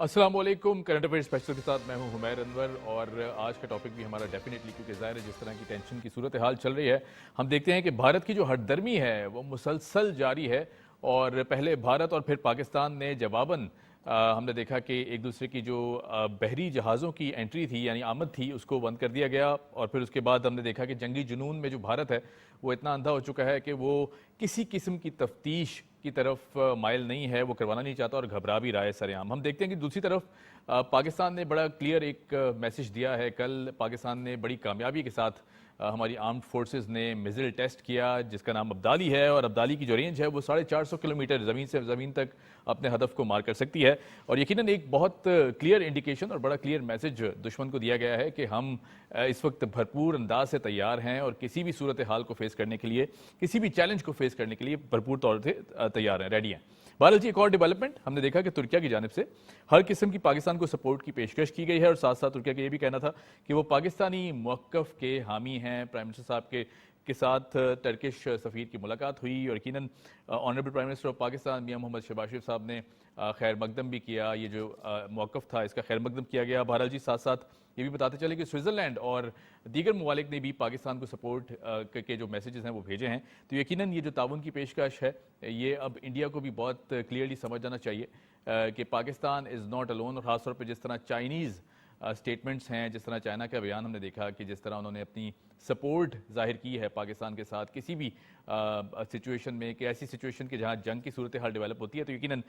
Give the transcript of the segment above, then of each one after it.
السلام علیکم. Current affair special کے ساتھ میں ہوں حمیر انور، اور آج کا ٹاپک بھی ہمارا ڈیفینیٹلی، کیونکہ ظاہر ہے جس طرح کی ٹینشن کی صورتحال چل رہی ہے، ہم دیکھتے ہیں کہ بھارت کی جو ہٹ درمی ہے وہ مسلسل جاری ہے. اور پہلے بھارت اور پھر پاکستان نے جواباً ہم نے دیکھا کہ ایک دوسرے کی جو بحری جہازوں کی انٹری تھی یعنی آمد تھی اس کو بند کر دیا گیا. اور پھر اس کے بعد ہم نے دیکھا کہ جنگی جنون میں جو بھارت ہے وہ اتنا اندھا ہو چکا ہے کہ وہ کسی قسم کی تفتیش کی طرف مائل نہیں ہے، وہ کروانا نہیں چاہتا اور گھبرا بھی رہا ہے سر عام. ہم دیکھتے ہیں کہ دوسری طرف پاکستان نے بڑا کلیئر ایک میسج دیا ہے. کل پاکستان نے بڑی کامیابی کے ساتھ ہماری آرمڈ فورسز نے میزائل ٹیسٹ کیا جس کا نام ابدالی ہے، اور ابدالی کی جو رینج ہے وہ 450 کلومیٹر زمین سے زمین تک اپنے ہدف کو مار کر سکتی ہے. اور یقیناً ایک بہت کلیئر انڈیکیشن اور بڑا کلیئر میسج دشمن کو دیا گیا ہے کہ ہم اس وقت بھرپور انداز سے تیار ہیں اور کسی بھی صورتحال کو فیس کرنے کے لیے، کسی بھی چیلنج کو فیس کرنے کے لیے بھرپور طور سے تیار ہیں، ریڈی ہیں. بہرحال جی، ایک اور ڈیولپمنٹ ہم نے دیکھا کہ ترکیہ کی جانب سے ہر قسم کی پاکستان کو سپورٹ کی پیشکش کی گئی ہے، اور ساتھ ساتھ ترکیہ کا یہ بھی کہنا تھا کہ وہ پاکستانی موقف کے حامی ہیں. پرائم منسٹر صاحب کے ساتھ ٹرکش سفیر کی ملاقات ہوئی، اور یقیناً honourable prime minister of Pakistan میاں محمد شہباز شریف صاحب نے خیر مقدم بھی کیا. یہ جو موقف تھا اس کا خیر مقدم کیا گیا. بہرحال جی، ساتھ ساتھ یہ بھی بتاتے چلے کہ سوئٹزرلینڈ اور دیگر ممالک نے بھی پاکستان کو سپورٹ کے جو میسیجز ہیں وہ بھیجے ہیں. تو یقیناً یہ جو تعاون کی پیشکش ہے یہ اب انڈیا کو بھی بہت کلیئرلی سمجھ جانا چاہیے کہ پاکستان از ناٹ الون. اور خاص طور پہ جس طرح چائنیز سٹیٹمنٹس ہیں، جس طرح چائنا کا بیان ہم نے دیکھا کہ جس طرح انہوں نے اپنی سپورٹ ظاہر کی ہے پاکستان کے ساتھ کسی بھی سچویشن میں، کہ ایسی سچویشن کہ جہاں جنگ کی صورتحال ڈیولپ ہوتی ہے، تو یقیناً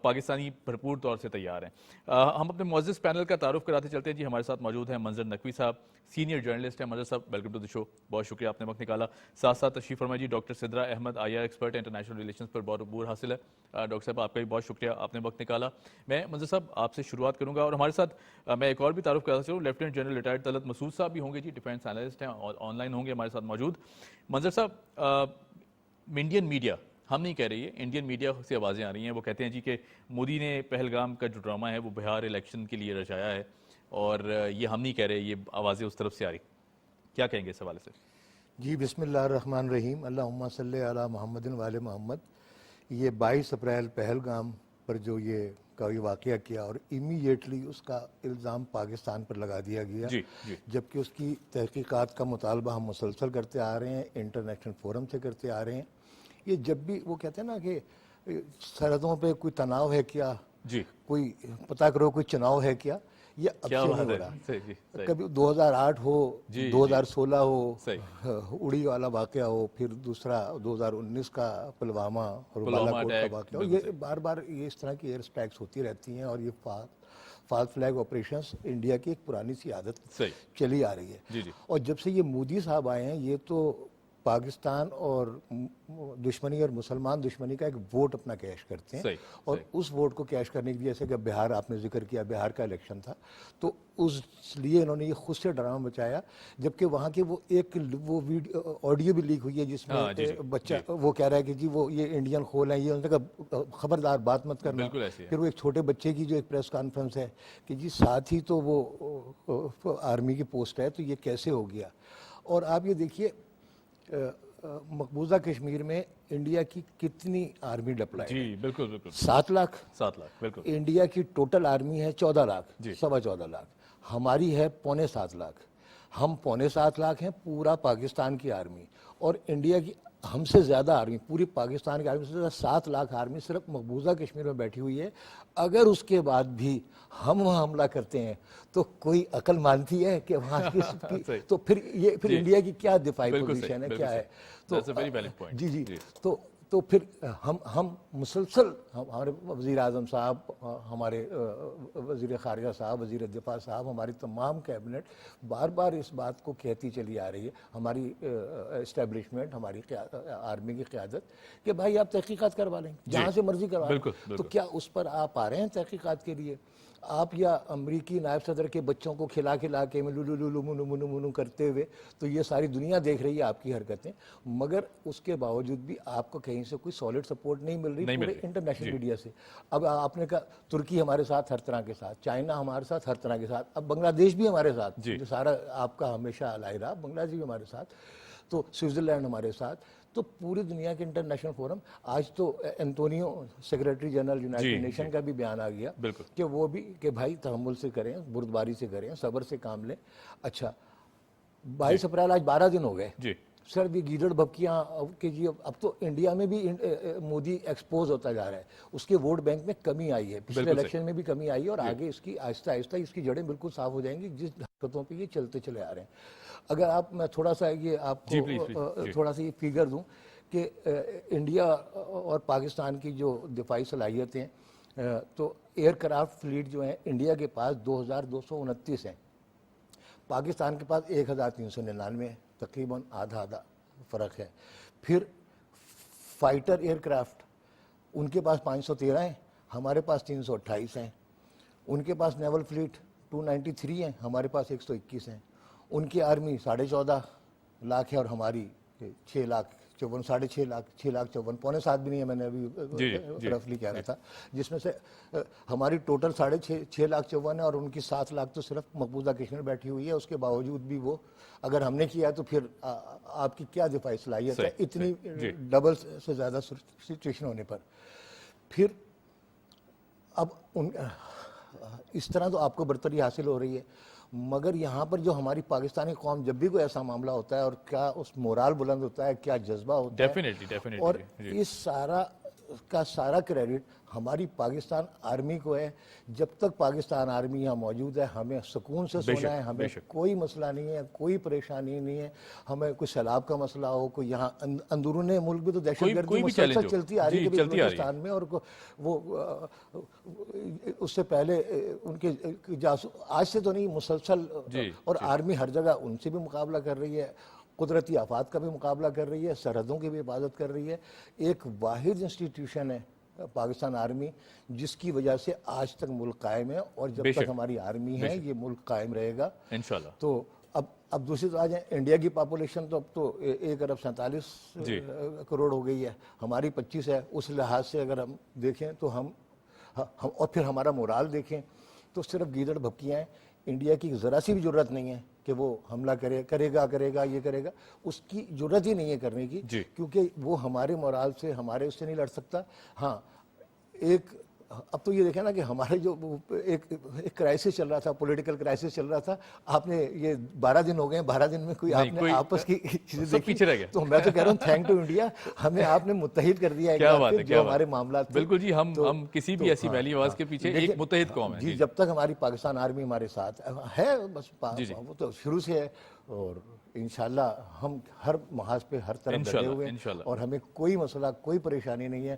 پاکستانی بھرپور طور سے تیار ہیں. ہم اپنے معزز پینل کا تعارف کراتے چلتے ہیں. جی، ہمارے ساتھ موجود ہیں منظر نقوی صاحب، سینئر جرنلسٹ ہیں. منظر صاحب، ویلکم ٹو دی شو. بہت شکریہ آپ نے وقت نکالا. ساتھ ساتھ تشریف فرمائے جی doctor Sidra Ahmed, I R expert international relations پر عبور حاصل ہے. ڈاکٹر صاحب، آپ کا بھی بہت شکریہ، آپ نے وقت نکالا. میں منظر صاحب آپ سے شروعات کروں گا، اور ہمارے ساتھ میں ایک اور بھی تعارف کراتا چلوں. لیفٹیننٹ جنرل ریٹائرڈ طلعت مسعود صاحب بھی ہوں گے جی، ڈیفینس اینالسٹ ہیں، آن لائن ہوں گے ہمارے ساتھ موجود. منظر صاحب، انڈین میڈیا، ہم نہیں کہہ رہی ہے، انڈین میڈیا سے آوازیں آ رہی ہیں، وہ کہتے ہیں جی کہ مودی نے پہلگام کا جو ڈرامہ ہے وہ بہار الیکشن کے لیے رچایا ہے، اور یہ ہم نہیں کہہ رہے، یہ آوازیں اس طرف سے آ رہی. کیا کہیں گے اس حوالے سے؟ جی، بسم اللہ الرحمن الرحیم. اللہم صلی علی محمد وآل محمد. یہ 22 اپریل پہلگام پر جو یہ واقعہ کیا، اور امیڈیٹلی اس کا الزام پاکستان پر لگا دیا گیا، جبکہ اس کی تحقیقات کا مطالبہ ہم مسلسل کرتے آ رہے ہیں، انٹرنیشنل فورم سے کرتے آ رہے ہیں. یہ جب بھی وہ کہتے ہیں نا کہ سرحدوں پہ کوئی تناؤ ہے کیا، کوئی پتہ کرو کوئی چناؤ ہے کیا، یہ اب سے نہیں ہو رہا. کبھی 2008 ہو، 2016 ہو، اڑی والا واقعہ ہو، پھر دوسرا 2019 کا پلوامہ اور بالاکوٹ کا واقعہ ہو، یہ بار بار یہ اس طرح کی ایئر اسٹرائکس ہوتی رہتی ہیں. اور یہ فال فلیگ آپریشنز انڈیا کی ایک پرانی سی عادت چلی آ رہی ہے. اور جب سے یہ مودی صاحب آئے ہیں، یہ تو پاکستان اور دشمنی اور مسلمان دشمنی کا ایک ووٹ اپنا کیش کرتے ہیں. اور اس ووٹ کو کیش کرنے کے لیے، جیسے کہ بہار آپ نے ذکر کیا، بہار کا الیکشن تھا، تو اس لیے انہوں نے یہ خود سے ڈرامہ بچایا. جبکہ وہاں کے وہ ایک وہ آڈیو بھی لیک ہوئی ہے جس میں بچہ وہ کہہ رہا ہے کہ جی وہ یہ انڈین خول ہیں، یہ انہوں نے کہا خبردار بات مت کرنا. پھر وہ ایک چھوٹے بچے کی جو ایک پریس کانفرنس ہے کہ جی ساتھ ہی تو وہ آرمی کی پوسٹ ہے، تو یہ کیسے ہو گیا. اور آپ یہ دیکھیے مقبوضہ کشمیر میں انڈیا کی کتنی آرمی ڈپلائی ہے. بالکل 7 لاکھ. بالکل. انڈیا کی ٹوٹل آرمی ہے 14 لاکھ، 14.25 لاکھ. ہماری ہے 6.25 لاکھ. ہم 6.25 لاکھ ہیں پورا پاکستان کی آرمی، اور انڈیا کی ہم سے زیادہ آرمی، پوری پاکستان کی آرمی سے زیادہ 7 لاکھ آرمی صرف مقبوضہ کشمیر میں بیٹھی ہوئی ہے. اگر اس کے بعد بھی ہم وہاں حملہ کرتے ہیں تو کوئی عقل مانتی ہے کہ وہاں کی تو پھر انڈیا کی کیا دفاعی پوزیشن ہے، کیا ہے. جی تو پھر ہم مسلسل ہمارے وزیر اعظم صاحب، ہمارے وزیر خارجہ صاحب، وزیر دفاع صاحب، ہماری تمام کیبنٹ بار بار اس بات کو کہتی چلی آ رہی ہے، ہماری اسٹیبلشمنٹ، ہماری آرمی کی قیادت، کہ بھائی آپ تحقیقات کروا لیں جہاں سے مرضی کروا لیں. تو کیا اس پر آپ آ رہے ہیں تحقیقات کے لیے؟ آپ یا امریکی نائب صدر کے بچوں کو کھلا کے میں لولو لولو منو منو منو کرتے ہوئے، تو یہ ساری دنیا دیکھ رہی ہے آپ کی حرکتیں، مگر اس کے باوجود بھی آپ کو کہیں سے کوئی سالڈ سپورٹ نہیں مل رہی پورے انٹرنیشنل میڈیا سے. اب آپ نے کہا ترکی ہمارے ساتھ ہر طرح کے ساتھ، چائنا ہمارے ساتھ ہر طرح کے ساتھ، اب بنگلہ دیش بھی ہمارے ساتھ جو سارا آپ کا ہمیشہ الائی رہا، بنگلہ دیش بھی ہمارے ساتھ، تو سوئٹزرلینڈ ہمارے ساتھ. تو پوری دنیا کے انٹرنیشنل فورم، آج تو Antonio secretary general United nation کا بھی بیان آ گیا کہ وہ بھی کہ بھائی تحمل سے کریں، بردباری سے کریں، صبر سے کام لیں. اچھا 22 اپریل آج 12 دن ہو گئے سر. بھی گیدڑ بھپکیاں کہ جی اب تو انڈیا میں بھی مودی ایکسپوز ہوتا جا رہا ہے. اس کے ووٹ بینک میں کمی آئی ہے، پچھلے الیکشن میں بھی کمی آئی ہے، اور آگے اس کی آہستہ آہستہ اس کی جڑیں بالکل صاف ہو جائیں گی جس حرکتوں پہ یہ چلتے چلے آ رہے ہیں. اگر آپ میں تھوڑا سا یہ آپ کو تھوڑا سا یہ فیگر دوں کہ انڈیا اور پاکستان کی جو دفاعی صلاحیتیں تو ایئر کرافٹ فلیٹ جو ہیں انڈیا کے پاس 2229 ہیں، پاکستان کے پاس 1399 ہے، تقریباً آدھا فرق ہے. پھر فائٹر ایئر کرافٹ ان کے پاس 513 ہیں، ہمارے پاس 328 ہیں. ان کے پاس نیول فلیٹ 293 ہیں، ہمارے پاس 121 ہیں. ان کی آرمی 14.5 لاکھ ہے اور ہماری 6 لاکھ 54 6.5 لاکھ 54 پونے 7 بھی نہیں ہے، میں نے ابھی رفلی کہہ رہا تھا، جس میں سے ہماری ٹوٹل 6.5 لاکھ 54 ہے اور ان کی 7 لاکھ تو صرف مقبوضہ کشمیر بیٹھی ہوئی ہے. اس کے باوجود بھی وہ اگر ہم نے کیا تو پھر آپ کی کیا دفاعی صلاحیت ہے اتنی ڈبل سے زیادہ سچویشن ہونے پر. پھر اب اس طرح تو آپ کو برتری حاصل ہو رہی ہے، مگر یہاں پر جو ہماری پاکستانی قوم جب بھی کوئی ایسا معاملہ ہوتا ہے اور کیا اس مورال بلند ہوتا ہے، کیا جذبہ ہوتا ہے، اور اس سارا کریڈٹ ہماری پاکستان آرمی کو ہے. جب تک پاکستان آرمی یہاں موجود ہے ہمیں سکون سے سونا ہے، ہمیں کوئی مسئلہ نہیں ہے، کوئی پریشانی نہیں ہے. ہمیں کوئی سیلاب کا مسئلہ ہو، کوئی یہاں اندرون ملک بھی تو دہشت گردی مسلسل چلتی آ رہی ہے بلوچستان میں، اور وہ اس سے پہلے ان کے آج سے تو نہیں مسلسل، اور آرمی ہر جگہ ان سے بھی مقابلہ کر رہی ہے، قدرتی آفات کا بھی مقابلہ کر رہی ہے، سرحدوں کی بھی حفاظت کر رہی ہے. ایک واحد انسٹیٹیوشن ہے پاکستان آرمی جس کی وجہ سے آج تک ملک قائم ہے، اور جب تک ہماری آرمی ہے یہ ملک قائم رہے گا انشاءاللہ. تو اب دوسری تو آ جائیں، انڈیا کی پاپولیشن تو اب تو 1.47 ارب کروڑ ہو گئی ہے، ہماری 25 ہے. اس لحاظ سے اگر ہم دیکھیں تو ہم اور پھر ہمارا مورال دیکھیں تو صرف گیدڑ بھپکیاں ہیں. انڈیا کی ذرا سی بھی ضرورت نہیں ہے کہ وہ حملہ کرے گا یہ کرے گا، اس کی ضرورت ہی نہیں ہے کرنے کی، کیونکہ وہ ہمارے مورال سے ہمارے اس سے نہیں لڑ سکتا. ہاں ایک اب تو یہ دیکھیں نا کہ ہمارے جو ایک کرائسس چل رہا تھا، پولیٹیکل کرائسس چل رہا تھا، آپ نے یہ 12 دن ہو گئے ہیں، 12 دن میں کوئی آپ نے آپس کی چیزیں دیکھی؟ تو میں تو کہہ رہا ہوں تھینک ٹو انڈیا، ہمیں آپ نے متحد کر دیا ہے جو ہمارے معاملات تھے. بالکل جی، ہم کسی بھی ایسی میلی آواز کے پیچھے ایک متحد قوم ہے. جی جب تک ہماری پاکستان آرمی ہمارے ساتھ ہے، بس وہ تو شروع سے ہے، اور انشاءاللہ ہم ہر محاذ پہ ہر طرف ڈٹے ہوئے ہیں، اور ہمیں کوئی مسئلہ کوئی پریشانی نہیں ہے.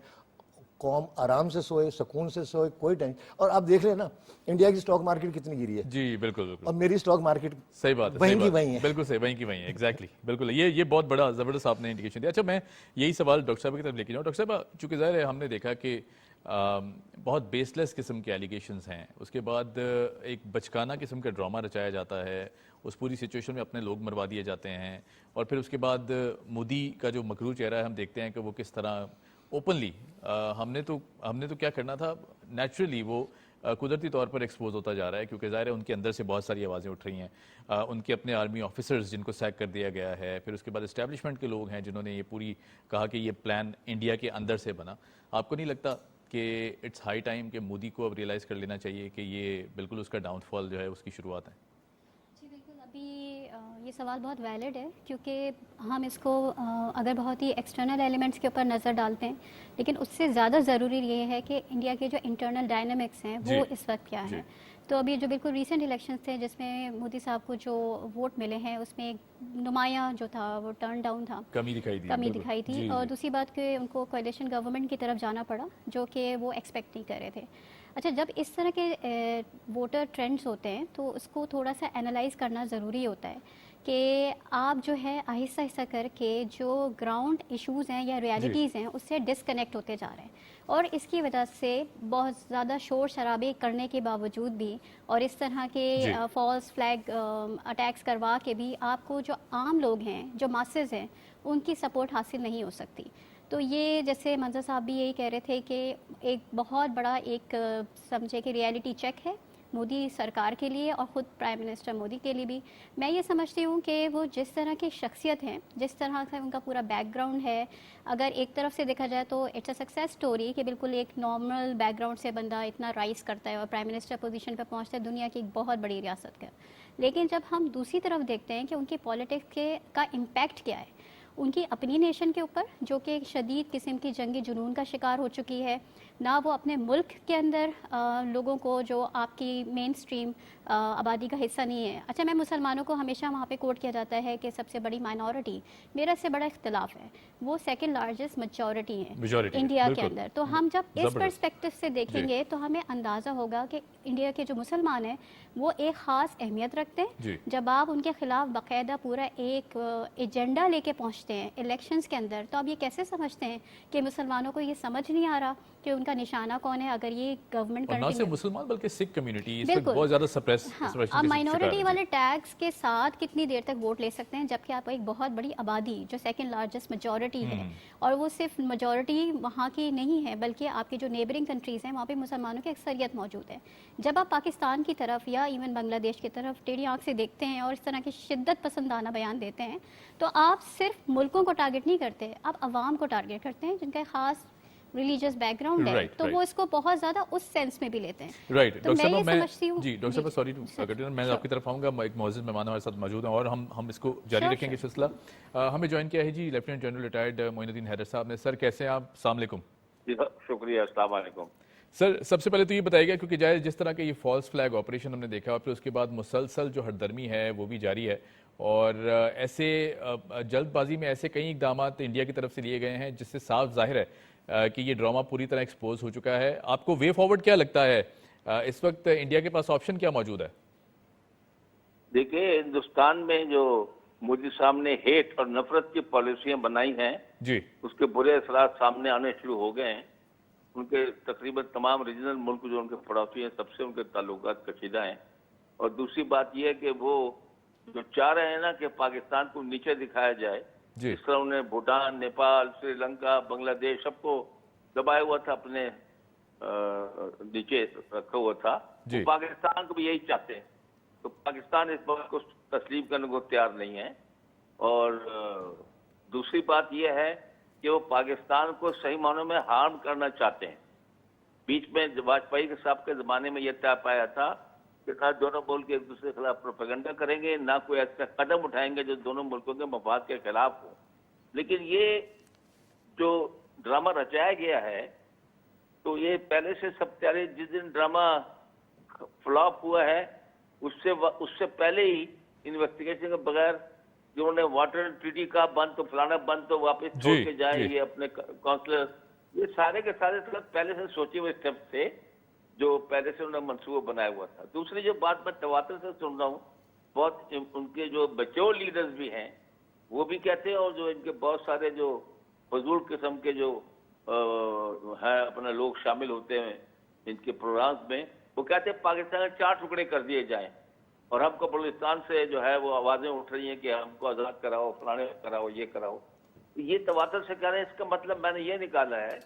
قوم آرام سے سوئے، سکون سے سوئے، کوئی ٹینشن. اور آپ دیکھ لیں نا انڈیا کی سٹاک مارکیٹ کتنی گری ہے. جی بالکل، اور میری سٹاک مارکیٹ صحیح بات ہے، وہیں کی وہیں ہے. بالکل صحیح، وہیں کی وہیں ہے، ایگزیکٹلی بالکل. یہ بہت بڑا زبردست آپ نے انڈیکیشن دیا. اچھا میں یہی سوال ڈاکٹر صاحب کی طرف لے کے جاؤں. ڈاکٹر صاحب چونکہ ظاہر ہے ہم نے دیکھا کہ بہت بیس لیس قسم کے ایلیگیشنز ہیں، اس کے بعد ایک بچکانہ قسم کا ڈرامہ رچایا جاتا ہے، اس پوری سچویشن میں اپنے لوگ مروا دیے جاتے ہیں، اور پھر اس کے بعد مودی کا جو مکروہ چہرہ ہے ہم دیکھتے ہیں کہ وہ کس طرح اوپنلی ہم نے تو کیا کرنا تھا، نیچرلی وہ قدرتی طور پر ایکسپوز ہوتا جا رہا ہے، کیونکہ ظاہر ہے ان کے اندر سے بہت ساری آوازیں اٹھ رہی ہیں. ان کے اپنے آرمی آفیسرز جن کو سیک کر دیا گیا ہے، پھر اس کے بعد اسٹیبلشمنٹ کے لوگ ہیں جنہوں نے یہ پوری کہا کہ یہ پلان انڈیا کے اندر سے بنا. آپ کو نہیں لگتا کہ اٹس ہائی ٹائم کہ مودی کو اب ریئلائز کر لینا چاہیے کہ یہ بالکل اس کا ڈاؤن فال جو ہے اس کی شروعات ہے؟ جی بالکل، ابھی یہ سوال بہت ویلڈ ہے، کیونکہ ہم اس کو اگر بہت ہی ایکسٹرنل ایلیمنٹس کے اوپر نظر ڈالتے ہیں، لیکن اس سے زیادہ ضروری یہ ہے کہ انڈیا کے جو انٹرنل ڈائنامکس ہیں وہ اس وقت کیا ہیں. تو ابھی جو بالکل ریسنٹ الیکشنز تھے جس میں مودی صاحب کو جو ووٹ ملے ہیں اس میں نمایاں جو تھا وہ ٹرن ڈاؤن تھا، کمی دکھائی تھی. اور دوسری بات کہ ان کو کولیشن گورنمنٹ کی طرف جانا پڑا جو کہ وہ ایکسپیکٹ نہیں کر رہے تھے. اچھا، جب اس طرح کے ووٹر ٹرینڈز ہوتے ہیں تو اس کو تھوڑا سا انالائز کرنا ضروری ہوتا ہے کہ آپ جو ہے آہستہ آہستہ کر کے جو گراؤنڈ ایشوز ہیں یا ریالٹیز ہیں اس سے ڈسکنیکٹ ہوتے جا رہے ہیں، اور اس کی وجہ سے بہت زیادہ شور شرابے کرنے کے باوجود بھی اور اس طرح کے فالس فلیگ اٹیکس کروا کے بھی آپ کو جو عام لوگ ہیں، جو ماسز ہیں، ان کی سپورٹ حاصل نہیں ہو سکتی. تو یہ جیسے منظر صاحب بھی یہی کہہ رہے تھے کہ ایک بہت بڑا ایک سمجھے کہ ریالٹی چیک ہے. مودی سرکار کے لیے اور خود پرائم منسٹر مودی کے لیے بھی میں یہ سمجھتی ہوں کہ وہ جس طرح کی شخصیت ہیں، جس طرح سے ان کا پورا بیک گراؤنڈ ہے، اگر ایک طرف سے دیکھا جائے تو اٹس اے سکسیس سٹوری کہ بالکل ایک نارمل بیک گراؤنڈ سے بندہ اتنا رائز کرتا ہے اور پرائم منسٹر پوزیشن پہ پہنچتا ہے دنیا کی ایک بہت بڑی ریاست کا. لیکن جب ہم دوسری طرف دیکھتے ہیں کہ ان کی پالیٹکس کا امپیکٹ کیا ہے ان کی اپنی نیشن کے اوپر، جو کہ ایک شدید قسم کی جنگی جنون کا شکار ہو چکی ہے، نہ وہ اپنے ملک کے اندر لوگوں کو جو آپ کی مین سٹریم آبادی کا حصہ نہیں ہے. اچھا، میں مسلمانوں کو ہمیشہ وہاں پہ کوٹ کیا جاتا ہے کہ سب سے بڑی مائنورٹی، میرا اس سے بڑا اختلاف ہے، وہ سیکنڈ لارجسٹ میجورٹی ہیں انڈیا کے اندر. تو ہم جب اس پرسپیکٹو سے دیکھیں گے تو ہمیں اندازہ ہوگا کہ انڈیا کے جو مسلمان ہیں وہ ایک خاص اہمیت رکھتے ہیں. جب آپ ان کے خلاف باقاعدہ پورا ایک ایجنڈا لے کے پہنچتے ہیں الیکشنز کے اندر، تو آپ یہ کیسے سمجھتے ہیں کہ مسلمانوں کو یہ سمجھ نہیں آ رہا کہ ان کا نشانہ کون ہے اگر یہ گورنمنٹ اور نہ صرف مسلمان بلکہ سکھ کمیونٹی اس وقت بہت زیادہ سپریس آپ مائنورٹی والے ٹیگز کے ساتھ کتنی دیر تک ووٹ لے سکتے ہیں جبکہ آپ ایک بہت بڑی آبادی جو سیکنڈ لارجسٹ میجورٹی ہے، اور وہ صرف میجورٹی وہاں کی نہیں ہے بلکہ آپ کی جو نیبرنگ کنٹریز ہیں وہاں پہ مسلمانوں کی اکثریت موجود ہے. جب آپ پاکستان کی طرف یا ایون بنگلہ دیش کی طرف ٹیڑھی آنکھ سے دیکھتے ہیں اور اس طرح کی شدت پسندانہ بیان دیتے ہیں تو آپ صرف ملکوں کو ٹارگٹ نہیں کرتے، آپ عوام کو ٹارگٹ کرتے ہیں جن کا خاص ریلیجیس بیک گراؤنڈ ہے، تو وہ اس کو بہت زیادہ اس سینس میں بھی لیتے ہیں. رائٹ ڈاکٹر صاحب، میں سمجھتی ہوں ڈاکٹر صاحب سوری میں آپ کی طرف آؤں گا. ایک معزز مہمان ہمارے ساتھ موجود ہیں اور ہم اس کو جاری رکھیں گے سلسلہ. ہمیں جوائن کیا ہے جی لیفٹیننٹ جنرل ریٹائرڈ معین الدین حیدر صاحب نے. سر کیسے ہیں آپ؟ السلام علیکم. جی شکریہ، السلام علیکم. سر سب سے پہلے تو یہ بتائیے گا کیونکہ جس طرح کے یہ فالس فلیگ آپریشن ہم نے دیکھا اور پھر اس کے بعد مسلسل جو ہردرمی ہے وہ بھی جاری ہے اور ایسے جلد بازی میں ایسے کئی اقدامات انڈیا کی طرف سے لیے گئے ہیں جس سے صاف ظاہر ہے کہ یہ ڈرامہ پوری طرح ایکسپوز ہو چکا ہے. آپ کو وے فارورڈ کیا لگتا ہے اس وقت انڈیا کے پاس آپشن کیا موجود ہے؟ دیکھیں، ہندوستان میں جو مودی صاحب نے ہیٹ اور نفرت کی پالیسیاں بنائی ہیں جی اس کے برے اثرات سامنے آنے شروع ہو گئے ہیں. ان کے تقریباً تمام ریجنل ملک جو ان کے پڑوسی ہیں سب سے ان کے تعلقات کشیدہ ہیں. اور دوسری بات یہ ہے کہ وہ جو چاہ رہے ہیں نا کہ پاکستان کو نیچے دکھایا جائے، اس طرح انہیں بھوٹان، نیپال، سری لنکا، بنگلہ دیش سب کو دبایا ہوا تھا، اپنے نیچے رکھا ہوا تھا. وہ پاکستان کو بھی یہی چاہتے ہیں. تو پاکستان اس بات کو تسلیم کرنے کو تیار نہیں ہے. اور دوسری بات یہ ہے کہ وہ پاکستان کو صحیح معنوں میں ہارم کرنا چاہتے ہیں. بیچ میں واجپئی صاحب کے زمانے میں یہ طے پایا تھا کہ نہ دونوں ملک ایک دوسرے کے خلاف پروپیگنڈا کریں گے، نہ کوئی ایسا قدم اٹھائیں گے جو دونوں ملکوں کے مفاد کے خلاف ہو. لیکن یہ جو ڈرامہ رچایا گیا ہے تو یہ پہلے سے سب تیاری، جس دن ڈرامہ فلاپ ہوا ہے اس سے پہلے ہی انویسٹیگیشن کے بغیر جو انہوں نے واٹر ٹریٹی کا بند تو فلانا بند تو واپس چھوڑ کے جائے یہ اپنے کونسلر، یہ سارے کے سارے پہلے سے سوچے ہوئے اسٹیپ تھے جو پہلے سے انہوں نے منصوبہ بنایا ہوا تھا. دوسری جو بات میں تواتر سے سن رہا ہوں، بہت ان کے جو میچور لیڈرز بھی ہیں وہ بھی کہتے ہیں، اور جو ان کے بہت سارے جو فضول قسم کے جو ہیں اپنے لوگ شامل ہوتے ہیں ان کے پروگرامز میں، وہ کہتے ہیں پاکستان کے 4 ٹکڑے کر دیے جائیں. اور ہم کو بلوچستان سے جو ہے وہ آوازیں اٹھ رہی ہیں کہ ہم کو آزاد کراؤ، فلانے کراؤ، یہ کراؤ. یہ تواتر سے کہہ رہے ہیں. اس کا مطلب میں نے یہ نکالا ہے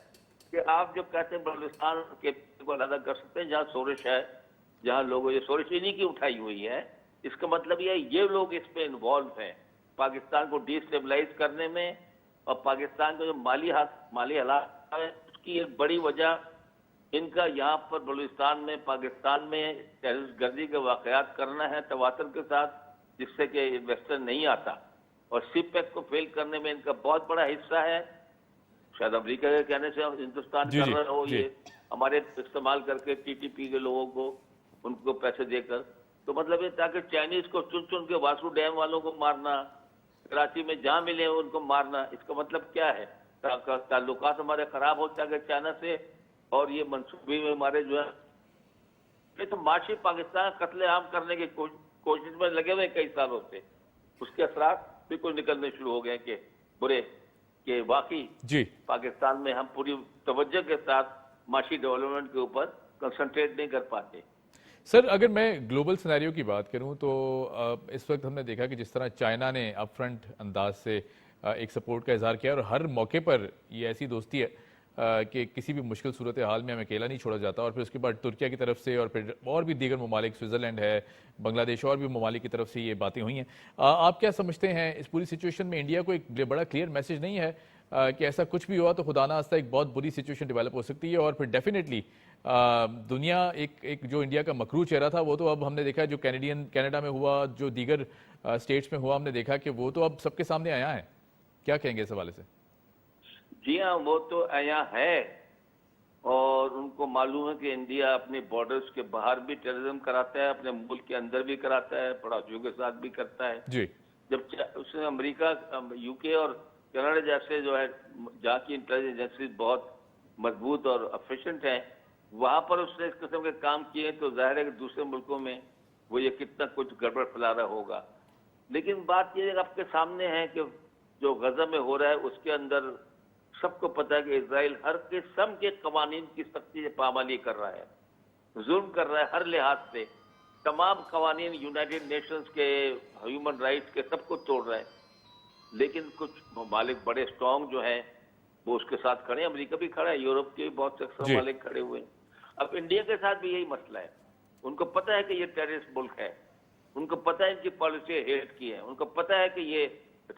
کہ آپ جو کہتے ہیں بلوچستان کے کو علیحدہ کر سکتے ہیں جہاں شورش ہے، جہاں لوگوں یہ شورش انہی کی اٹھائی ہوئی ہے. اس کا مطلب یہ ہے یہ لوگ اس میں انوالو ہیں پاکستان کو ڈی اسٹیبلائز کرنے میں. اور پاکستان کا جو مالی حالات ہے اس کی ایک بڑی وجہ ان کا یہاں پر بلوچستان میں پاکستان میں ٹیررسٹ گردی کے واقعات کرنا ہے تواتر کے ساتھ، جس سے کہ انویسٹر نہیں آتا. اور سی پیک کو فیل کرنے میں ان کا بہت بڑا حصہ ہے. شاید امریکہ کے کہنے سے ہندوستان کر رہا ہو، یہ ہمارے استعمال کر کے ٹی ٹی پی کے لوگوں کو ان کو پیسے دے کر. تو مطلب یہ تاکہ چائنیز کو چن کے واسو ڈیم والوں کو مارنا، کراچی میں جہاں ملے ان کو مارنا. اس کا مطلب کیا ہے؟ تعلقات ہمارے خراب ہو چاہے چائنا سے، اور یہ منصوبے میں ہمارے جو ہے یہ تو معاشی پاکستان قتل عام کرنے کی کوشش میں لگے ہوئے کئی سالوں سے. اس کے اثرات بالکل نکلنے شروع ہو گئے کہ برے، کہ واقعی پاکستان میں ہم پوری توجہ کے ساتھ معاشی ڈیولپمنٹ کے اوپر کنسنٹریٹ نہیں کر پاتے. سر اگر میں گلوبل سینیریو کی بات کروں تو اس وقت ہم نے دیکھا کہ جس طرح چائنا نے اپ فرنٹ انداز سے ایک سپورٹ کا اظہار کیا اور ہر موقع پر یہ ایسی دوستی ہے کہ کسی بھی مشکل صورتحال میں ہمیں اکیلا نہیں چھوڑا جاتا، اور پھر اس کے بعد ترکیہ کی طرف سے اور پھر اور بھی دیگر ممالک، سوئٹزرلینڈ ہے، بنگلہ دیش اور بھی ممالک کی طرف سے یہ باتیں ہوئی ہیں. آپ کیا سمجھتے ہیں اس پوری سچویشن میں انڈیا کو ایک بڑا کلیئر میسج نہیں ہے کہ ایسا کچھ بھی ہوا تو خدا نخواستہ ایک بہت بری سچویشن ڈیولپ ہو سکتی ہے، اور پھر ڈیفینیٹلی دنیا ایک جو انڈیا کا مکروہ چہرہ تھا وہ تو اب ہم نے دیکھا جو کینیڈا میں ہوا، جو دیگر اسٹیٹس میں ہوا، ہم نے دیکھا کہ وہ تو اب سب کے سامنے آیا ہے. کیا کہیں گے اس حوالے سے؟ جی ہاں، وہ تو آیا ہے، اور ان کو معلوم ہے کہ انڈیا اپنے بارڈرز کے باہر بھی ٹیررزم کراتا ہے، اپنے ملک کے اندر بھی کراتا ہے، پڑوسیوں کے ساتھ بھی کرتا ہے. جی جب اس نے امریکہ، یو کے اور کینیڈا جیسے جو ہے جہاں کی انٹیلیجنس ایجنسیز بہت مضبوط اور افیشینٹ ہیں، وہاں پر اس نے اس قسم کے کام کیے تو ظاہر ہے کہ دوسرے ملکوں میں وہ یہ کتنا کچھ گڑبڑ پھیلا رہا ہوگا. لیکن بات یہ آپ کے سامنے ہے کہ جو غزہ میں ہو رہا ہے اس کے اندر سب کو پتہ ہے کہ اسرائیل ہر قسم کے قوانین کی سختی سے پابندی کر رہا ہے، ظلم کر رہا ہے ہر لحاظ سے. تمام قوانین یونائٹڈ نیشنز کے، ہیومن رائٹس کے، سب کو توڑ رہا ہے. لیکن کچھ ممالک بڑے اسٹرانگ جو ہیں وہ اس کے ساتھ کھڑے ہیں. امریکہ بھی کھڑا ہے، یورپ کے بھی بہت سے اکثر ممالک کھڑے ہوئے ہیں. اب انڈیا کے ساتھ بھی یہی مسئلہ ہے. ان کو پتہ ہے کہ یہ ٹیررسٹ ملک ہے، ان کو پتہ ہے ان کی پالیسی ہیٹ کی ہے، ان کو پتہ ہے کہ یہ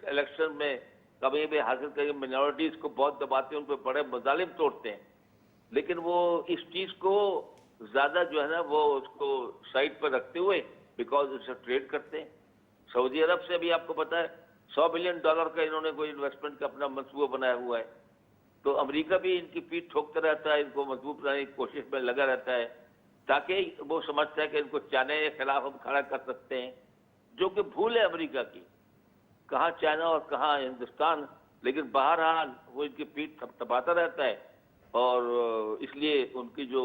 الیکشن میں کبھی بھی حاصل کر کے منارٹیز کو بہت دباتے ہیں، ان پہ بڑے مظالم توڑتے ہیں. لیکن وہ اس چیز کو زیادہ جو ہے نا وہ اس کو سائڈ پر رکھتے ہوئے بیکاز اس سے ٹریڈ کرتے ہیں. سعودی عرب سے بھی آپ کو پتہ ہے $100 بلین کا انہوں نے کوئی انویسٹمنٹ کا اپنا منصوبہ بنایا ہوا ہے. تو امریکہ بھی ان کی پیٹھ ٹھوکتا رہتا ہے، ان کو مضبوط بنانے کی کوشش میں لگا رہتا ہے، تاکہ وہ سمجھتا ہے کہ ان کو چائنا کے خلاف ہم کھڑا کر سکتے ہیں، جو کہ بھول ہے امریکہ کی. کہاں چائنا اور کہاں ہندوستان، لیکن بہرحال وہ ان کی پیٹھ تھپتھپاتا رہتا ہے. اور اس لیے ان کی جو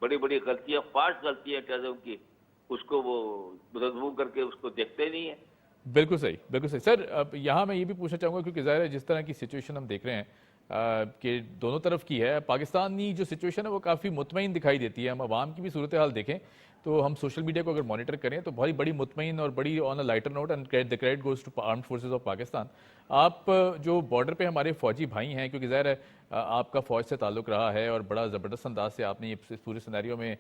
بڑی بڑی غلطیاں، فاش غلطیاں ٹیررزم کی، اس کو وہ مضمون کر کے اس کو دیکھتے نہیں ہیں. بالکل صحیح، بالکل صحیح. سر اب یہاں میں یہ بھی پوچھنا چاہوں گا کیونکہ ظاہر ہے جس طرح کی سچویشن ہم دیکھ رہے ہیں کہ دونوں طرف کی ہے، پاکستانی جو سچویشن ہے وہ کافی مطمئن دکھائی دیتی ہے. ہم عوام کی بھی صورتحال دیکھیں تو ہم سوشل میڈیا کو اگر مانیٹر کریں تو بہت بڑی مطمئن اور بڑی on a lighter note, and the credit goes to armed forces of Pakistan. آپ جو بارڈر پہ ہمارے فوجی بھائی ہیں، کیونکہ ظاہر ہے آپ کا فوج سے تعلق رہا ہے اور بڑا زبردست انداز سے آپ نے اس پورے سینیریو میں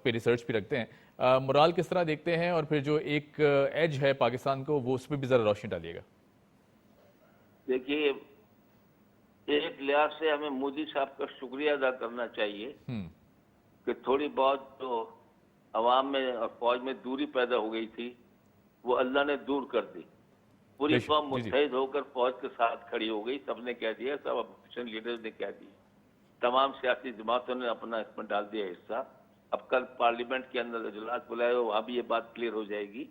پہ ریسرچ بھی رکھتے ہیں، مرال کس طرح دیکھتے ہیں، اور پھر جو ایک ایج ہے پاکستان کو وہ اس پہ بھی ذرا روشنی ڈالیے گا. دیکھیے، ایک لحاظ سے ہمیں مودی صاحب کا شکریہ ادا کرنا چاہیے کہ تھوڑی بہت جو عوام میں اور فوج میں دوری پیدا ہو گئی تھی وہ اللہ نے دور کر دی. پوری قوم متحد ہو کر فوج کے ساتھ کھڑی ہو گئی. سب نے کہہ دیا، سب اپوزیشن لیڈرز نے کہہ دیا، تمام سیاسی جماعتوں نے اپنا اس میں ڈال دیا حصہ. اب کل پارلیمنٹ کے اندر اجلاس بلائے ہو، وہاں بھی یہ بات کلیئر ہو جائے گی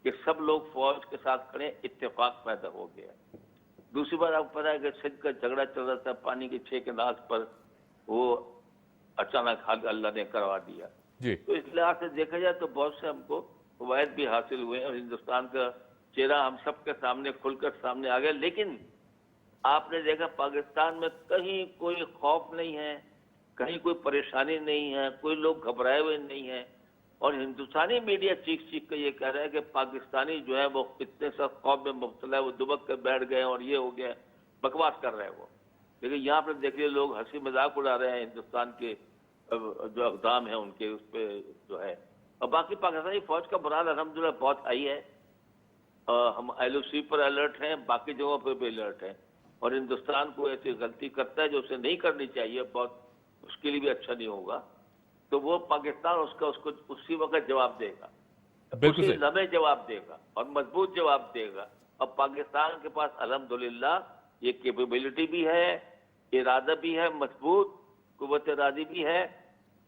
کہ سب لوگ فوج کے ساتھ کھڑے، اتفاق پیدا ہو گیا. دوسری بات آپ کو پتا ہے کہ سندھ کا جھگڑا چل رہا تھا پانی کے 6 کنال پر، وہ اچانک اللہ نے کروا دیا. تو اس لحاظ سے دیکھا جائے تو بہت سے ہم کو فوائد بھی حاصل ہوئے اور ہندوستان کا چہرہ ہم سب کے سامنے کھل کر سامنے آ گیا. لیکن آپ نے دیکھا پاکستان میں کہیں کوئی خوف نہیں ہے، کہیں کوئی پریشانی نہیں ہے، کوئی لوگ گھبرائے ہوئے نہیں ہیں. اور ہندوستانی میڈیا چیخ چیخ کر یہ کہہ رہا ہے کہ پاکستانی جو ہے وہ اتنے سخت خوف میں مبتلا ہے، وہ دبک کر بیٹھ گئے اور یہ ہو گیا، بکواس کر رہے ہیں وہ. لیکن یہاں پہ دیکھ لیے لوگ ہنسی مذاق اڑا رہے ہیں ہندوستان کے جو اقدام ہیں ان کے، اس پہ جو ہے. اور باقی پاکستانی فوج کا مرال الحمدللہ بہت ہائی ہے. ہم LOC پر الرٹ ہیں، باقی جگہوں پہ بھی الرٹ ہیں. اور ہندوستان کو ایسی غلطی کرتا ہے جو اسے نہیں کرنی چاہیے، بہت اس کے لیے بھی اچھا نہیں ہوگا، تو وہ پاکستان اس کو اسی وقت جواب دے گا، اسی لمحے جواب دے گا اور مضبوط جواب دے گا. اور پاکستان کے پاس الحمدللہ یہ کیپیبلٹی بھی ہے، ارادہ بھی ہے، مضبوط قوت ارادی بھی ہے،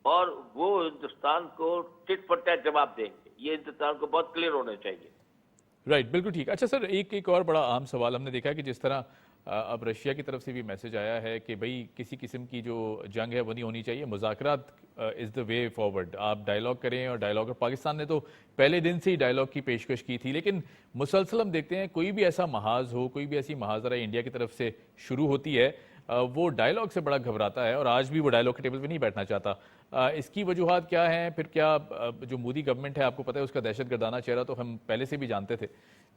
اور وہ ہندوستان کو ٹٹ فٹ ٹیٹ جواب دیں گے. یہ ہندوستان کو بہت کلیئر ہونا چاہیے. رائٹ، بالکل ٹھیک. اچھا سر، ایک اور بڑا عام سوال ہم نے دیکھا کہ جس طرح اب رشیا کی طرف سے بھی میسج آیا ہے کہ بھئی کسی قسم کی جو جنگ ہے وہ نہیں ہونی چاہیے، مذاکرات از دا وے فارورڈ، آپ ڈائیلاگ کریں. اور ڈائیلاگ، اور پاکستان نے تو پہلے دن سے ہی ڈائیلاگ کی پیشکش کی تھی، لیکن مسلسل ہم دیکھتے ہیں کوئی بھی ایسا محاذ ہو، کوئی بھی ایسی محاذرہ انڈیا کی طرف سے شروع ہوتی ہے، وہ ڈائیلاگ سے بڑا گھبراتا ہے اور آج بھی وہ ڈائیلاگ کے ٹیبل پہ نہیں بیٹھنا چاہتا. اس کی وجوہات کیا ہیں؟ پھر کیا جو مودی گورنمنٹ ہے، آپ کو پتہ ہے اس کا دہشت گردانہ چہرہ تو ہم پہلے سے بھی جانتے تھے،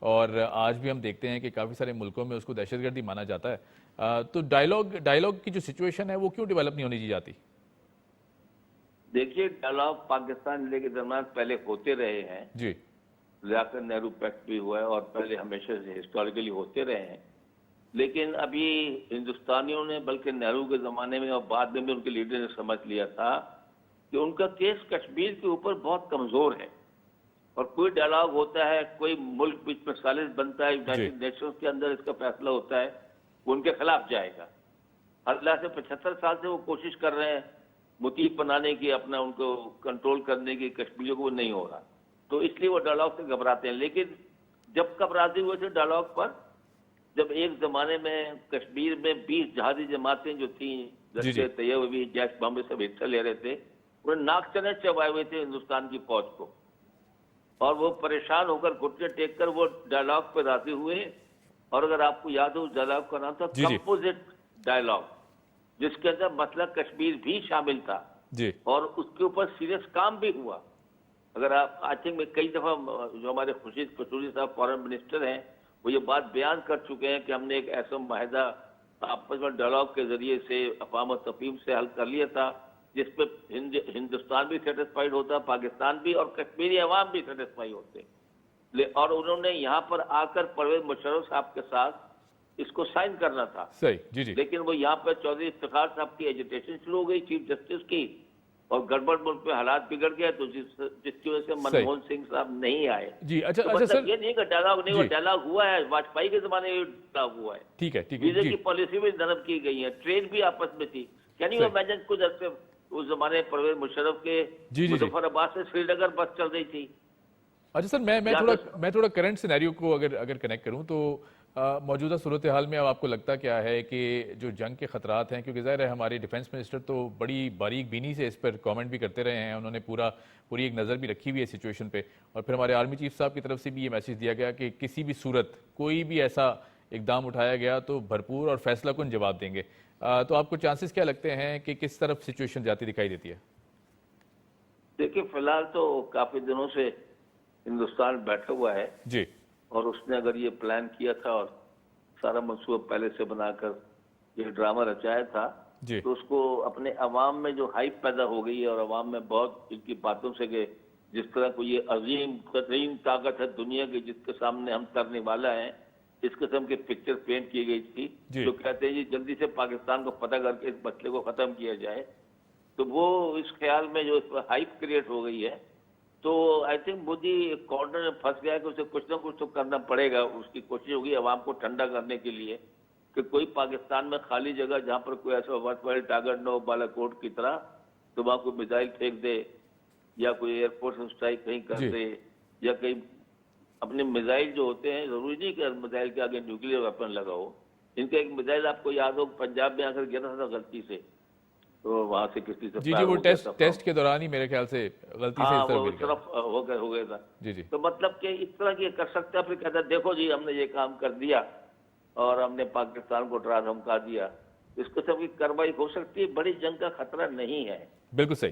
اور آج بھی ہم دیکھتے ہیں کہ کافی سارے ملکوں میں اس کو دہشت گردی مانا جاتا ہے. تو ڈائیلاگ کی جو سچویشن ہے وہ کیوں ڈیولپ نہیں ہونی دی جاتی؟ دیکھیے ڈائلاگ پاکستان انڈیا کے درمیان پہلے ہوتے رہے ہیں. جی لیاقت نہرو پیکٹ بھی ہوا ہے اور پہلے ہمیشہ سے ہسٹوریکلی ہوتے رہے ہیں. لیکن ابھی ہندوستانیوں نے بلکہ نہرو کے زمانے میں اور بعد میں بھی ان کے لیڈر نے سمجھ لیا تھا کہ ان کا کیس کشمیر کے اوپر بہت کمزور ہے، اور کوئی ڈائلاگ ہوتا ہے، کوئی ملک بیچ میں سالس بنتا ہے، یونائٹڈ نیشنز کے اندر اس کا فیصلہ ہوتا ہے، وہ ان کے خلاف جائے گا. اللہ سے 75 سال سے وہ کوشش کر رہے ہیں مطیع بنانے کی، اپنا ان کو کنٹرول کرنے کی، کشمیریوں کو وہ نہیں ہو رہا، تو اس لیے وہ ڈائلاگ سے گھبراتے ہیں. لیکن جب کب راضی ہوئے تھے ڈائلاگ پر؟ جب ایک زمانے میں کشمیر میں 20 جہادی جماعتیں جو تھیں، لشکر طیبہ بھی، جیش محمد سب حصہ لے رہے تھے، انہوں نے ناک چنے چبائے ہوئے تھے ہندوستان کی فوج کو، اور وہ پریشان ہو کر گھٹنے ٹیک کر وہ ڈائلاگ پہ راضی ہوئے. اور اگر آپ کو یاد ہو اس ڈائلاگ کا نام تھا کمپوزٹ ڈائلاگ، جس کے اندر مسئلہ کشمیر بھی شامل تھا اور اس کے اوپر سیریس کام بھی ہوا. اگر آپ آئی تھنک میں کئی دفعہ جو ہمارے خورشید قصوری صاحب فارن منسٹر ہیں وہ یہ بات بیان کر چکے ہیں کہ ہم نے ایک ایسا معاہدہ آپس میں ڈائلاگ کے ذریعے سے افہام و تفہیم سے حل کر لیا تھا جس پہ ہندوستان بھی سیٹسفائیڈ ہوتا، پاکستان بھی، اور کشمیری عوام بھی سیٹسفائی ہوتے. اور انہوں نے یہاں پر آ کر پرویز مشرف صاحب کے ساتھ اس کو سائن کرنا تھا. صحیح. جی لیکن وہ یہاں پہ چودھری افتخار صاحب کی ایجیٹیشن شروع ہو گئی چیف جسٹس کی، اور گڑبڑ ملک میں حالات بگڑ گئے، تو جس کی وجہ سے منموہن سنگھ صاحب نہیں آئے. جی اچھا مطلب سر، یہ نہیں کہ ڈائلاگ نہیں ہوا، ڈائلاگ ہوا ہے، واجپئی کے زمانے میں ڈائلاگ ہوا ہے. ٹھیک ہے ویزے کی پالیسی بھی نرم کی گئی ہے، ٹرین بھی آپس میں تھی. کین یو امیجن کچھ عرصے اس زمانے پرویز مشرف کے مظفر آباد سے سری نگر بس چل رہی تھی. اچھا سر، میں تھوڑا کرنٹ سینیریو کو اگر کنیکٹ کروں تو موجودہ صورتحال میں اب آپ کو لگتا کیا ہے کہ جو جنگ کے خطرات ہیں، کیونکہ ظاہر ہے ہمارے ڈیفنس منسٹر تو بڑی باریک بینی سے اس پر کامنٹ بھی کرتے رہے ہیں، انہوں نے پوری ایک نظر بھی رکھی ہوئی ہے سچویشن پہ، اور پھر ہمارے آرمی چیف صاحب کی طرف سے بھی یہ میسج دیا گیا کہ کسی بھی صورت کوئی بھی ایسا اقدام اٹھایا گیا تو بھرپور اور فیصلہ کن جواب دیں گے. تو آپ کو چانسز کیا لگتے ہیں کہ کس طرف سچویشن جاتی دکھائی دیتی ہے؟ دیکھیے فی الحال تو کافی دنوں سے ہندوستان بیٹھا ہوا ہے جی، اور اس نے اگر یہ پلان کیا تھا اور سارا منصوبہ پہلے سے بنا کر یہ ڈرامہ رچایا تھا جی، تو اس کو اپنے عوام میں جو ہائپ پیدا ہو گئی ہے اور عوام میں بہت ان کی باتوں سے کہ جس طرح کو یہ عظیم ترین طاقت ہے دنیا کی جس کے سامنے ہم کرنے والا ہیں، اس قسم کی پکچر پینٹ کی گئی تھی جو کہتے ہیں جی جلدی سے پاکستان کو فتح کر کے اس مسئلے کو ختم کیا جائے. تو وہ اس خیال میں جو اس پر ہائپ کریٹ ہو گئی ہے، تو آئی تھنک مودی ایک کارنر میں پھنس گیا کہ اسے کچھ نہ کچھ تو کرنا پڑے گا. اس کی کوشش ہوگی عوام کو ٹھنڈا کرنے کے لیے کہ کوئی پاکستان میں خالی جگہ جہاں پر کوئی ایسا ورتھ وائل ٹارگٹ نہ ہو بالا کوٹ کی طرح، تو وہاں کوئی میزائل پھینک دے یا کوئی ایئر فورس اسٹرائک کہیں کر دے، یا کہیں اپنے میزائل جو ہوتے ہیں، ضروری نہیں کہ میزائل کے آگے نیوکلیر ویپن لگا ہو. ان کا ایک میزائل آپ کو یاد ہو پنجاب میں آ کر گرا تھا غلطی سے، تو وہاں سے کسی سے جی وہ ٹیسٹ کے دوران ہی میرے خیال سے غلطی سے اس طرف ہو گیا تھا. تو مطلب کہ اس طرح کی کر سکتا ہے. پھر کہتا ہے دیکھو جی ہم نے یہ کام کر دیا اور ہم نے پاکستان کو ڈرا دھمکا دیا. اس قسم کی کارروائی ہو سکتی ہے، بڑی جنگ کا خطرہ نہیں ہے. بالکل صحیح.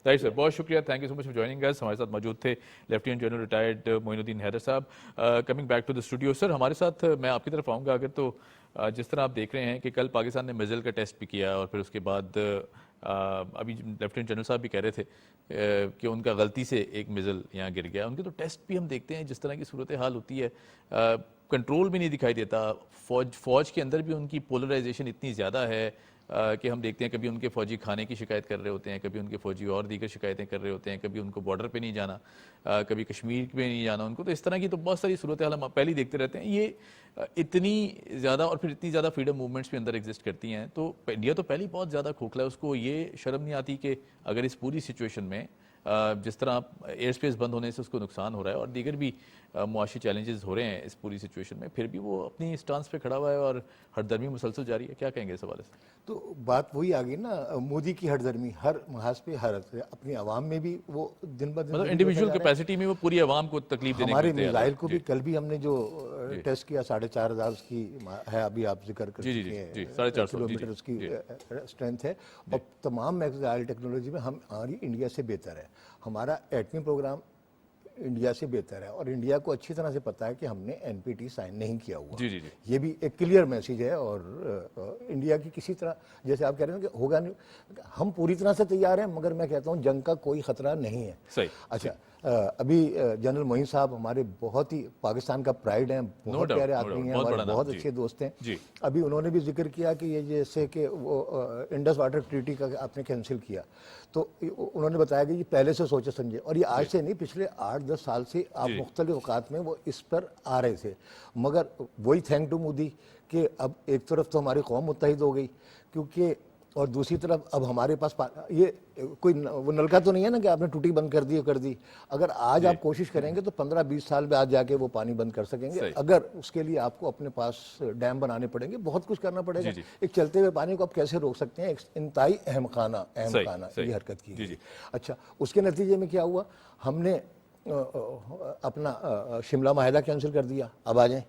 رائٹ سر، بہت شکریہ، thank you so much for joining us. ہمارے ساتھ موجود تھے لیفٹیننٹ جنرل ریٹائرڈ معین الدین حیدر صاحب. Coming back to the studio sir, ہمارے ساتھ میں آپ کی طرف آؤں گا. اگر تو جس طرح آپ دیکھ رہے ہیں کہ کل پاکستان نے میزائل کا ٹیسٹ بھی کیا اور پھر اس کے بعد ابھی لیفٹیننٹ جنرل صاحب بھی کہہ رہے تھے کہ ان کا غلطی سے ایک میزائل یہاں گر گیا. ان کے تو ٹیسٹ بھی ہم دیکھتے ہیں جس طرح کی صورتحال ہوتی ہے، کنٹرول بھی نہیں دکھائی دیتا. فوج کے اندر بھی ان کی پولرائزیشن اتنی زیادہ ہے کہ ہم دیکھتے ہیں کبھی ان کے فوجی کھانے کی شکایت کر رہے ہوتے ہیں، کبھی ان کے فوجی اور دیگر شکایتیں کر رہے ہوتے ہیں، کبھی ان کو بارڈر پہ نہیں جانا، کبھی کشمیر پہ نہیں جانا ان کو. تو اس طرح کی تو بہت ساری صورتحال ہم پہلے ہی دیکھتے رہتے ہیں. یہ اتنی زیادہ اور پھر اتنی زیادہ فریڈم موومنٹس بھی اندر ایگزسٹ کرتی ہیں. تو انڈیا تو پہلے ہی بہت زیادہ کھوکھلا ہے، اس کو یہ شرم نہیں آتی کہ اگر اس پوری سچویشن میں جس طرح ایئر اسپیس بند ہونے سے اس کو نقصان ہو رہا ہے اور دیگر بھی معاشی چیلنجز ہو رہے ہیں اس پوری سچویشن میں، پھر بھی وہ اپنی اسٹانس پہ کھڑا ہوا ہے اور ہر درمی مسلسل جاری ہے. کیا کہیں گے اس حوالے سے؟ تو بات وہی آ گئی نا، مودی کی ہر درمی ہر محاذ پہ ہر اپنی عوام میں بھی وہ دن بدن مطلب انڈیویجول کیپیسٹی میں وہ پوری عوام کو تکلیف دینے ہمارے میزائل کو بھی کل بھی ہم نے جو ٹیسٹ کیا 4,500 اس کی ہے، ابھی آپ ذکر کر چکے ہیں 450 کلومیٹر اس کی اسٹرینتھ ہے، اور تمام میزائل ٹیکنالوجی میں ہماری انڈیا سے بہتر ہے. ہمارا ایٹمی پروگرام انڈیا سے بہتر ہے، اور انڈیا کو اچھی طرح سے پتا ہے کہ ہم نے NPT سائن نہیں کیا ہوا. جی جی جی یہ بھی ایک کلیئر میسیج ہے. اور انڈیا کی کسی طرح، جیسے آپ کہہ رہے ہیں کہ ہوگا نہیں، ہم پوری طرح سے تیار ہیں، مگر میں کہتا ہوں جنگ کا کوئی خطرہ نہیں ہے. صحیح. اچھا، ابھی جنرل معین صاحب ہمارے بہت ہی پاکستان کا پرائیڈ ہیں، بہت doubt, پیارے no آدمی doubt. ہیں، بہت ہمارے بڑا نام. بہت جی. اچھے دوست ہیں. جی. ابھی انہوں نے بھی ذکر کیا کہ یہ جیسے کہ وہ انڈس واٹر ٹریٹی کا آپ نے کینسل کیا، تو انہوں نے بتایا کہ یہ پہلے سے سوچے سمجھے، اور یہ آج سے نہیں، پچھلے 8-10 سال سے آپ جی. مختلف اوقات میں وہ اس پر آ رہے تھے. مگر وہی تھینک ٹو مودی کہ اب ایک طرف تو ہماری قوم متحد ہو گئی، کیونکہ اور دوسری طرف اب ہمارے پاس یہ کوئی وہ نلکا تو نہیں ہے نا کہ آپ نے ٹوٹی بند کر دی کر دی. اگر آج آپ کوشش کریں گے تو 15-20 سال بعد جا کے وہ پانی بند کر سکیں گے. اگر اس کے لیے آپ کو اپنے پاس ڈیم بنانے پڑیں گے، بہت کچھ کرنا پڑے گا. ایک چلتے ہوئے پانی کو آپ کیسے روک سکتے ہیں؟ ایک انتہائی احمقانہ یہ حرکت کی گئی. اچھا، اس کے نتیجے میں کیا ہوا؟ ہم نے اپنا شملہ معاہدہ کینسل کر دیا. اب آ جائیں،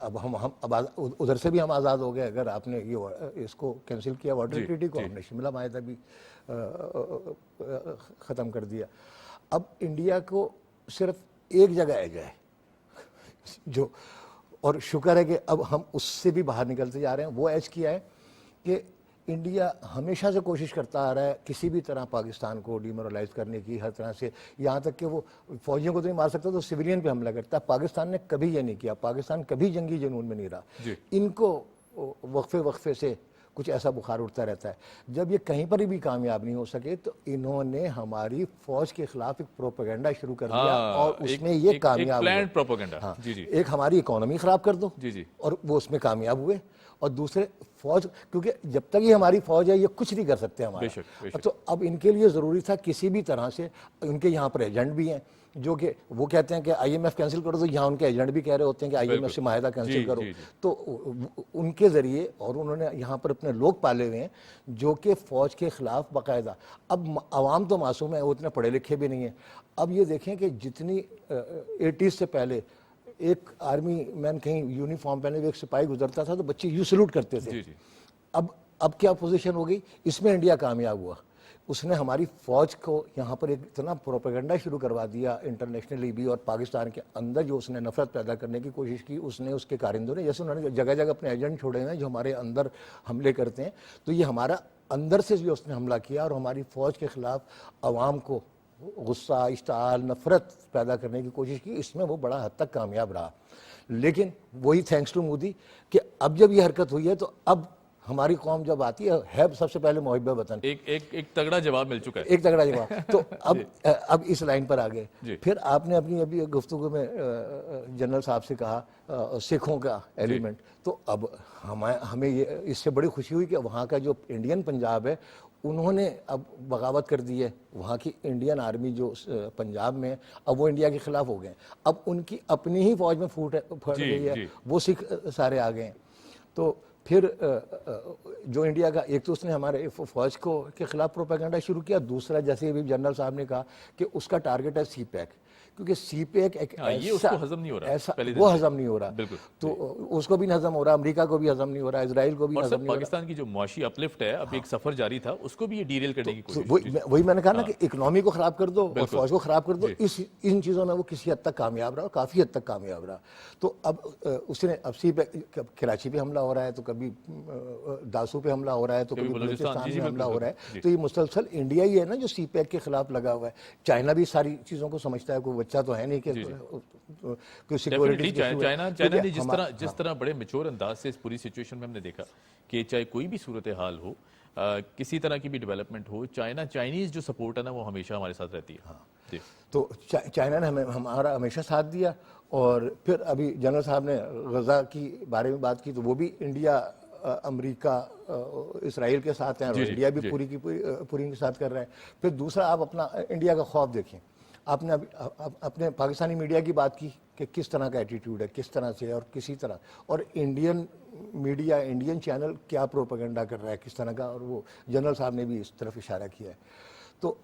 اب ہم ادھر سے بھی ہم آزاد ہو گئے. اگر آپ نے یہ اس کو کینسل کیا واٹر ٹریٹی کو، ہم نے شملہ معاہدہ بھی ختم کر دیا. اب انڈیا کو صرف ایک جگہ ایج ہے جو، اور شکر ہے کہ اب ہم اس سے بھی باہر نکلتے جا رہے ہیں. وہ ایج کیا ہے کہ انڈیا ہمیشہ سے کوشش کرتا آ رہا ہے کسی بھی طرح پاکستان کو ڈیمورلائز کرنے کی، ہر طرح سے، یہاں تک کہ وہ فوجیوں کو تو نہیں مار سکتا تو سویلین پہ حملہ کرتا ہے. پاکستان نے کبھی یہ نہیں کیا. پاکستان کبھی جنگی جنون میں نہیں رہا. ان کو وقفے سے کچھ ایسا بخار اٹھتا رہتا ہے. جب یہ کہیں پر بھی کامیاب نہیں ہو سکے تو انہوں نے ہماری فوج کے خلاف ایک پروپیگنڈا شروع کر دیا، اور اس میں یہ کامیاب ہوئے. ایک ہماری اکانومی خراب کر دو، اور وہ اس میں کامیاب ہوئے. اور دوسرے فوج، کیونکہ جب تک یہ ہماری فوج ہے یہ کچھ نہیں کر سکتے ہمارا. تو اب ان کے لیے ضروری تھا کسی بھی طرح سے، ان کے یہاں پر ایجنٹ بھی ہیں جو کہ وہ کہتے ہیں کہ IMF کینسل کرو، تو یہاں ان کے ایجنٹ بھی کہہ رہے ہوتے ہیں کہ IMF سے معاہدہ کینسل کرو. تو ان کے ذریعے، اور انہوں نے یہاں پر اپنے لوگ پالے ہوئے ہیں جو کہ فوج کے خلاف باقاعدہ. اب عوام تو معصوم ہے، وہ اتنے پڑھے لکھے بھی نہیں ہیں. اب یہ دیکھیں کہ جتنی 80s سے پہلے ایک آرمی مین کہیں یونیفارم پہنے ہوئے ایک سپاہی گزرتا تھا تو بچے یوں سلوٹ کرتے تھے. اب کیا پوزیشن ہو گئی؟ اس میں انڈیا کامیاب ہوا. اس نے ہماری فوج کو یہاں پر ایک اتنا پروپیگنڈا شروع کروا دیا انٹرنیشنلی بھی، اور پاکستان کے اندر جو اس نے نفرت پیدا کرنے کی کوشش کی، اس نے، اس کے کارندوں نے، جیسے انہوں نے جگہ جگہ اپنے ایجنٹ چھوڑے ہیں جو ہمارے اندر حملے کرتے ہیں. تو یہ ہمارا اندر سے بھی اس نے حملہ کیا، اور ہماری فوج کے خلاف عوام کو غصہ، اشتعال، نفرت پیدا کرنے کی کوشش کی. اس میں وہ بڑا حد تک کامیاب رہا. لیکن وہی تھینکس ٹو مودی کہ اب جب یہ حرکت ہوئی ہے تو اب ہماری قوم جب آتی ہے سب سے پہلے محب وطن. ایک تگڑا جواب مل چکا ہے. ایک تگڑا جواب. تو اب اس لائن پر آ گئے. پھر آپ نے اپنی ابھی گفتگو میں جنرل صاحب سے کہا سکھوں کا ایلیمنٹ. تو اب ہمیں یہ اس سے بڑی خوشی ہوئی کہ وہاں کا جو انڈین پنجاب ہے انہوں نے اب بغاوت کر دی ہے. وہاں کی انڈین آرمی جو پنجاب میں، اب وہ انڈیا کے خلاف ہو گئے. اب ان کی اپنی ہی فوج میں پھوٹ گئی ہے. وہ سکھ سارے آ گئے ہیں. تو پھر جو انڈیا کا، ایک تو اس نے ہمارے فوج کو کے خلاف پروپیگنڈا شروع کیا. دوسرا، جیسے ابھی جنرل صاحب نے کہا کہ اس کا ٹارگٹ ہے سی پیک، کیونکہ سی پیک ایک ایسا ہضم نہیں ہو رہا، ایسا وہ ہضم نہیں ہو رہا. تو اس کو بھی ہضم ہو رہا، امریکہ کو بھی ہضم نہیں ہو رہا، اسرائیل کو بھی ہضم نہیں ہو رہا. پاکستان کی جو معاشی اپلفٹ ہے، اب ایک سفر جاری تھا، اس کو بھی یہ ڈیریل کرنے کی کوشش. وہی میں نے کہا نا کہ اکنامی کو خراب کر دو اور فوج کو خراب کر دو. ان چیزوں میں وہ کسی حد تک کامیاب رہا، اور کافی حد تک کامیاب رہا. تو اب اس نے اب سی پہ کراچی پہ حملہ ہو رہا ہے، تو کبھی داسو پہ حملہ ہو رہا ہے، تو کبھی بلوچستان میں حملہ ہو رہا ہے. تو یہ مسلسل انڈیا ہی ہے نا جو سی پیک کے خلاف لگا ہوا ہے. چائنا بھی ساری چیزوں کو سمجھتا ہے، کوئی بچہ تو ہے نہیں کہ چائنا نے جس طرح بڑے میچور انداز سے اس پوری سچویشن میں ہم نے دیکھا کہ چاہے کوئی بھی صورتحال ہو، کسی طرح کی بھی ڈیولپمنٹ ہو، چائنیز جو سپورٹ ہے نا وہ ہمیشہ ہمارے ساتھ رہتی ہے. تو چائنا نے ہمارا ہمیشہ ساتھ دیا. اور پھر ابھی جنرل صاحب نے غزہ کی بارے میں بات کی، تو وہ بھی انڈیا، امریکہ، اسرائیل کے ساتھ ہیں، اور انڈیا بھی پوری کی پوری ان کے ساتھ کر رہے ہیں. پھر دوسرا، آپ اپنا انڈیا کا خوف دیکھیں. آپ نے اپنے پاکستانی میڈیا کی بات کی کہ کس طرح کا ایٹیٹیوڈ ہے، کس طرح سے، اور کسی طرح، اور انڈین میڈیا، انڈین چینل کیا پروپیگنڈا کر رہا ہے کس طرح کا. اور وہ جنرل صاحب نے بھی اس طرف اشارہ کیا ہے. تو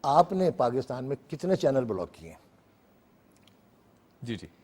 آپ نے پاکستان میں کتنے چینل بلاک کیے ہیں؟ جی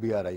BRI